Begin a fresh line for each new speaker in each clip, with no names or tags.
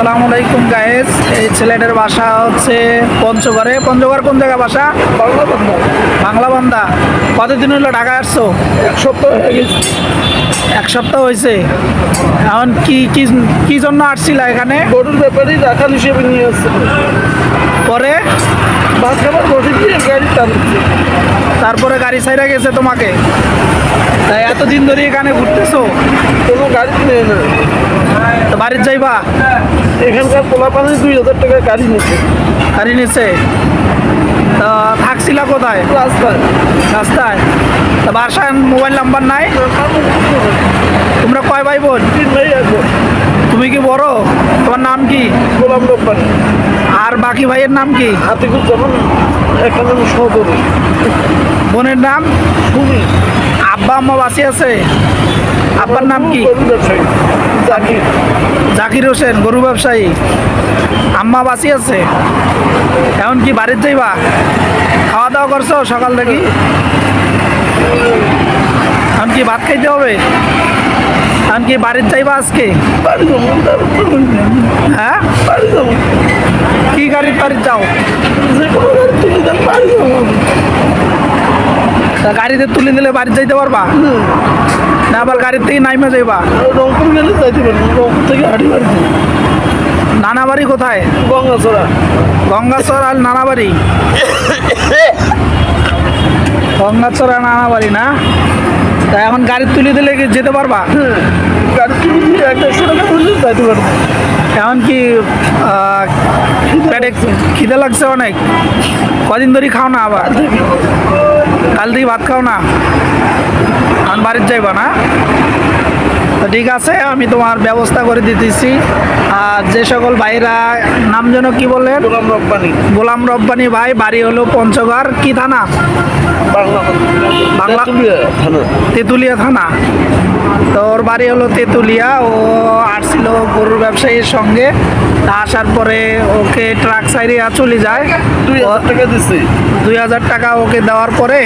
আসসালামু আলাইকুম গাইস। এই ছেলেটার বাসা হচ্ছে পঞ্চগড়ে। পঞ্চগড় কোন জায়গা বাসা? বাংলাবান্ধা। কতদিন হলো ঢাকা আসছো?
এক সপ্তাহ হয়ে গেছে।
এক সপ্তাহ হয়েছে। এখন কি কি কি জন্য আসছিলা এখানে?
গরুর ব্যাপারেই রাখাল হিসেবে নিয়ে আসছে।
পরে
ভাত খাবার বসে দিয়ে গাড়ি টানছে।
তারপরে গাড়ি ছাইরা গেছে তোমাকে? তাই এতদিন ধরে এখানে ঘুরতেছো?
কোনো গাড়ি নেই না।
তো বাড়ির যাইবা?
এখানকার পোলাপানি 2000 টাকা গাড়ি নিচ্ছে
গাড়ি নিচ্ছে। তা থাকছিলা কোথায়?
রাস্তায়।
রাস্তায়। তা বাসায় মোবাইল নাম্বার নাই? তোমরা কয় ভাই বোন?
3 ভাই আসবো।
তুমি কি বড়? তোমার নাম কি?
গোলাম রব্বানি,
আর বাকি ভাইয়ের নাম কি?
আতিকুর জামান, একটা নাম সহদরি,
বোনের নাম?
সুমি।
আব্বা আম্মা বাসি আছে? আব্বার নাম কি?
গরুর ব্যবসায়ী জাকির।
জাকির হোসেন, গরু ব্যবসায়ী। আম্মা বাসি আছে? এখন কি বাড়ির যাইবা? খাওয়া দাওয়া করছো সকাল থেকে? এখন কি ভাত খাইতে হবে? এখন কি বাড়ির যাইবা আজকে?
বাড়ি যাবো,
হ্যাঁ,
বাড়ি যাবো।
কি গাড়ির বাড়ির যাও?
যে কোনো গাড়ি তুলে দেন, বাড়ি যাবো।
তা গাড়িতে তুলে দিলে বাড়ি যাইতে পারবা না? আবার গাড়ির থেকে নাইমা যাইবা?
রংপুর গেলে যাইতে পারবো, রংপুর থেকে হাঁটি বাড়ি যাবো।
নানা বাড়ি কোথায়?
গঙ্গাচড়া।
গঙ্গাচর আর নানা বাড়ি? গঙ্গাচর আর নানা বাড়ি না? তা এখন গাড়ি তুলে দিলে কি যেতে পারবা?
গাড়ি তুলে দিয়ে 150 টাকা তুললে যাইতে পারবো।
এখন কি পেটে খিদে লাগছে অনেক? কদিন ধরে খাও না? আবার কাল থেকে ভাত খাও না? এখন বাড়ির যাইবা না? তো ঠিক আছে, আমি তোমার ব্যবস্থা করে দিতেছি। আর যে সকল ভাইরা, নাম যেন কি বললেন?
গোলাম রব্বানি,
গোলাম রব্বানি ভাই, বাড়ি হলো পঞ্চগড়। কি থানা?
বাংলা
বাংলা
থানা।
তেঁতুলিয়া থানা। তো ওর বাড়ি হলো তেঁতুলিয়া। ও আসছিল গরুর ব্যবসায়ীর সঙ্গে। তা আসার পরে ওকে ট্রাক সাইরিয়া চলে যায়।
2000 টাকা দিচ্ছি।
2000 টাকা ওকে দেওয়ার পরে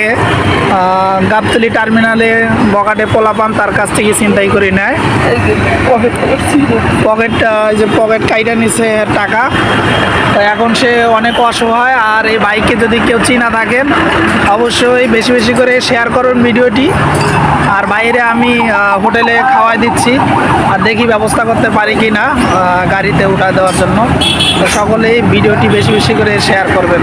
গাবতলি টার্মিনালে বগাটে পোলাপান তার কাছ থেকে ছিনতাই করে নেয়।
এই যে পকেট ছিল।
পকেট কাইটা নিছে টাকা। তো এখন সে অনেক অসহায়। আর এই বাইকে যদি কেউ চিনা থাকেন, অবশ্যই বেশি বেশি করে শেয়ার করুন ভিডিওটি। আর বাইরে আমি হোটেলে খাওয়াই দিচ্ছি, আর দেখি ব্যবস্থা করতে পারি কি না গাড়িতে উঠা দেওয়ার জন্য। তো সকলেই ভিডিওটি বেশি বেশি করে শেয়ার করবেন।